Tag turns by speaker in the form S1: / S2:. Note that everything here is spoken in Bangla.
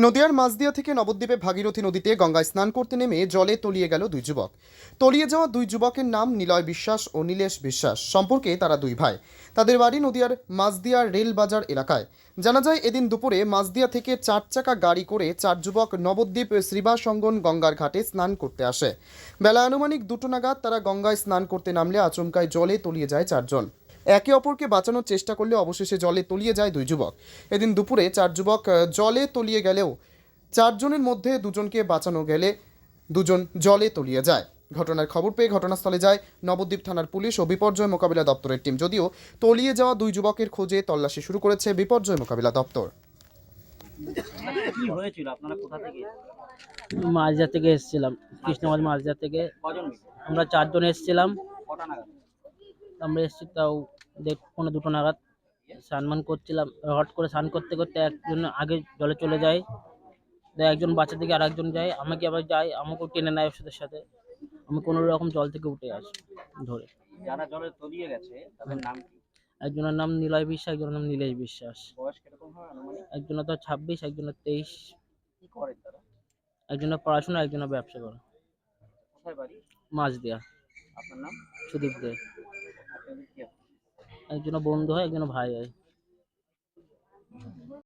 S1: নদিয়ার মাঝদিয়া থেকে নবদ্বীপে ভাগীরথী নদীতে গঙ্গায় স্নান করতে নেমে জলে তলিয়ে গেল দুই যুবক। তলিয়ে যাওয়া দুই যুবকের নাম নিলয় বিশ্বাস ও নীলেশ বিশ্বাস। সম্পর্কে তারা দুই ভাই। তাদের বাড়ি নদিয়ার মাঝদিয়ার রেল বাজার এলাকায়। জানা যায়, এদিন দুপুরে মাঝদিয়া থেকে 4 চাকা গাড়ি করে 4 যুবক নবদ্বীপ শ্রীবাসঙ্গন গঙ্গার ঘাটে স্নান করতে আসে। বেলা আনুমানিক 2টো নাগাদ তারা গঙ্গায় স্নান করতে নামলে আচমকায় জলে তলিয়ে যায় 4 জন। একে অপরকে বাঁচানোর চেষ্টা করলে অবশেষে জলে তলিয়ে যায় দুই যুবক। এদিন দুপুরে 4 যুবক জলে তলিয়ে গেলেও 4 জনের মধ্যে 2জনকে বাঁচানো গেলে 2জন জলে তলিয়ে যায়। ঘটনার খবর পেয়ে ঘটনাস্থলে যায় নবদ্বীপ থানার পুলিশ ও বিপর্যয় মোকাবিলা দপ্তরের টিম। যদিও তলিয়ে যাওয়া দুই যুবকের খোঁজে তল্লাশি শুরু করেছে বিপর্যয় মোকাবিলা দপ্তর।
S2: কি হয়েছিল? আপনারা কোথা থেকে?
S3: মাঝদিয়া থেকে এসেছিলাম, কৃষ্ণগঞ্জ মাঝদিয়া থেকে।
S2: কজন মিলে?
S3: আমরা 4 জন এসেছিলাম।
S2: কটা নাগাদ?
S3: আমরা এসেছি তাও 1:15-2টো নাগাদ। স্নান করছিলাম, হট করে স্নান করতে করতে একজন আগে জলে চলে যায়, একজন বাঁচাতে গিয়ে আর একজন যায়, আমাকে আবার যায়, আমাকেও টেনে নেয় ওর সাথে সাথে। আমি কোনো রকম জল থেকে উঠে আসি ধরে।
S2: যারা জলে তলিয়ে গেছে তাদের নাম কি?
S3: একজনের নাম নিলয় বিশ্বাস, একজনের নাম নীলেশ বিশ্বাস।
S2: বয়স কিরকম হয় আনুমানিক?
S3: একজনের তো 26, একজনের 23।
S2: কি করেন তারা?
S3: একজনের পড়াশোনা, একজনের ব্যবসা করে।
S2: কোথায় বাড়ি?
S3: মাঝদিয়া।
S2: আপনার নাম?
S3: সুদীপ দে।
S2: আপনাদের কি হয়?
S3: একজনের বন্ধু হয়, একজনের ভাই হয়।